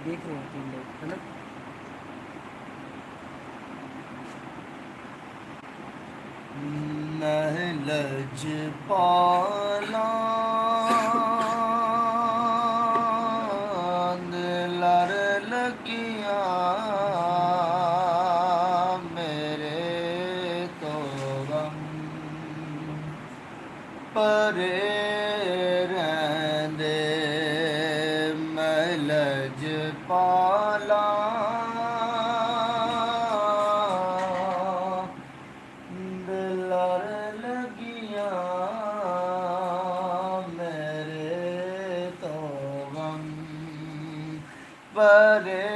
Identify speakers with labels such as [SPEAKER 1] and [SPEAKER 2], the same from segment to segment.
[SPEAKER 1] देख रहे हैं 3 लोग, है ना।
[SPEAKER 2] महलज पाला लर लगिया मेरे तो गम परे रहंदे महलज पाला लर लगिया मेरे तो गम परे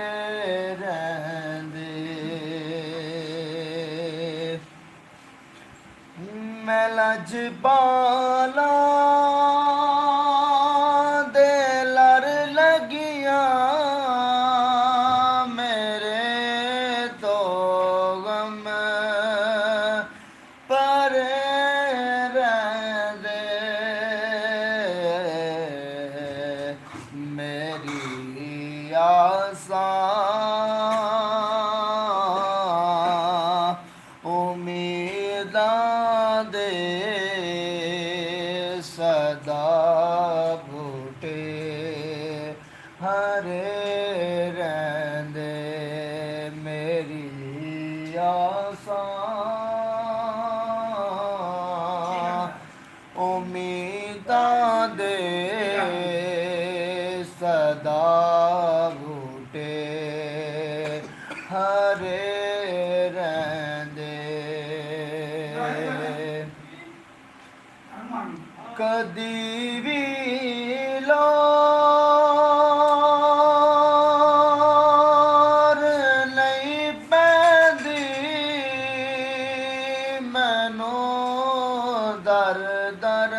[SPEAKER 2] रहंदे मैं लजपाला दे लर लगिया मेरे तो गम पर रहंदे मेरी आसा उम्मीदां दे सदा बूटे हरे रहंदे मेरी आसा उम्मीदां दे सदा बूटे हरे रहंदे कदी भी लोर नहीं पैंदी मैनू दर दर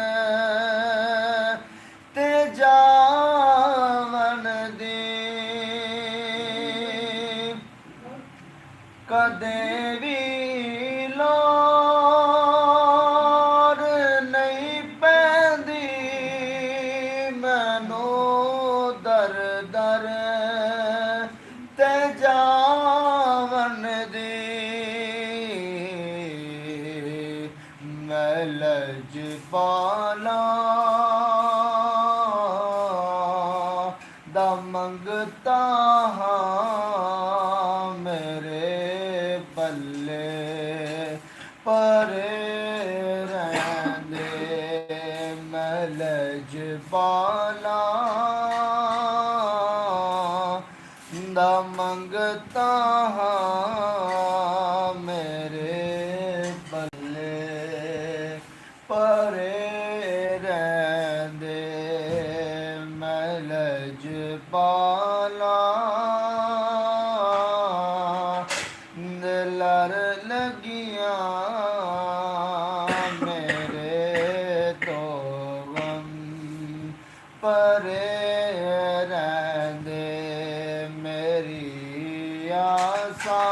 [SPEAKER 2] ते जावन दी कदे भी लोर नहीं पैंदी मैनू दर दर ते जावन दी मैं लजपाला दा मंगता हाँ मेरे पल्ले परे रहंदे मैं लजपाला दा मंगता हाँ मेरे पल्ले परे रहंदे मैं लजपाला लर लगिया मेरे तो गम परे रहंदे मेरी आसा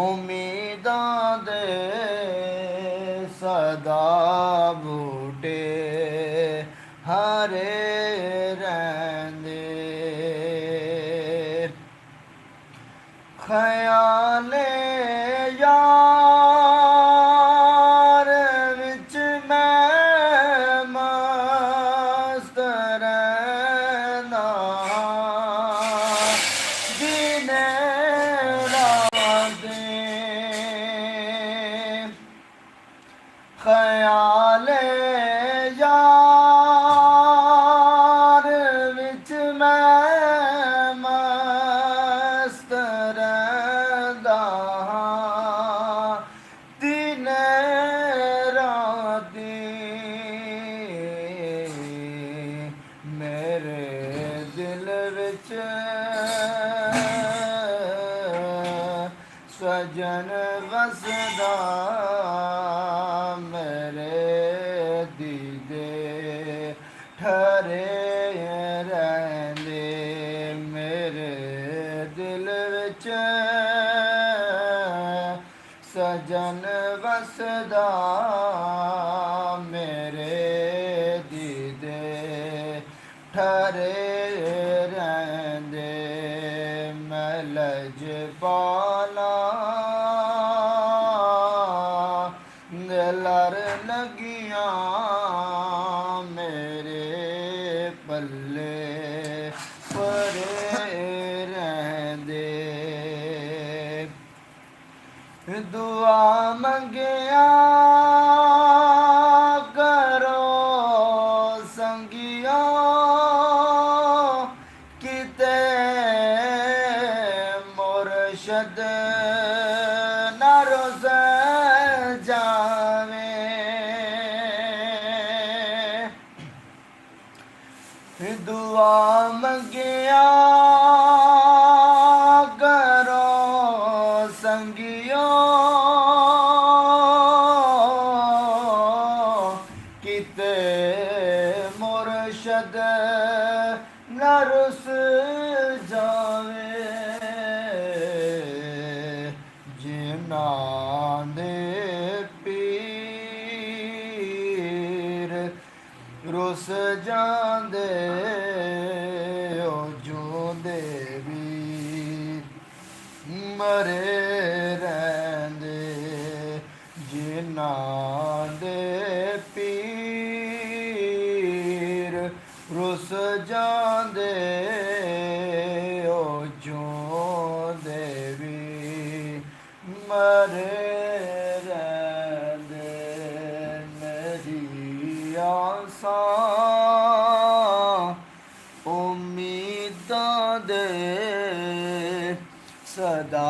[SPEAKER 2] उम्मीदां दे सदा बूटे हरे रहंदे ख्याले यार विच मैं मस्त रहंदा दिने राते ख्याले यार विच मैं मस्त रहंदा दिने राती मेरे दिल विच सजन वसदा मेरे दीदे ठरे रहंदे मेरे दिल विच सजन वसदा मेरे दीदे ਠਰੇ ਰਹਿੰਦੇ ਮੈਂ ਲਜਪਾਲਾ ਲੜ ਲੱਗੀਆਂ ਮੇਰੇ ਪੱਲੇ ਪਰੇ ਰਹਿੰਦੇ ਦੁਆ ਮੰਗਿਆ ਕਰੋ ਸੰਗਿਓ ਕਿਤੇ ਮੁਰਸ਼ਦ ਨਾ ਰੁੱਸ ਜਾਵੇ ਦੁਆ ਮੰਗਿਆ ਕਰੋ ਸੰਗਿਓ ਕਿਤੇ ਮੁਰਸ਼ਦ ਨਾ ਰੁੱਸ ਜਾਵੇ ਜਿਨ੍ਹਾਂ ਦੇ ਪੀਰ ਰੁੱਸ ਜਾਂਦੇ ਉਹ ਜਿਉਂਦੇ ਵੀ ਮਰੇ ਰਹਿੰਦੇ ਜਿਨ੍ਹਾਂ ਦੇ ਪੀਰ ਰੁੱਸ ਜਾਂਦੇ ਉਹ ਜਿਉਂਦੇ ਵੀ ਮਰੇ ਰਹਿੰਦੇ ਮੇਰੀ ਆਸਾਂ ਉਮੀਦਾਂ ਦੇ ਸਦਾ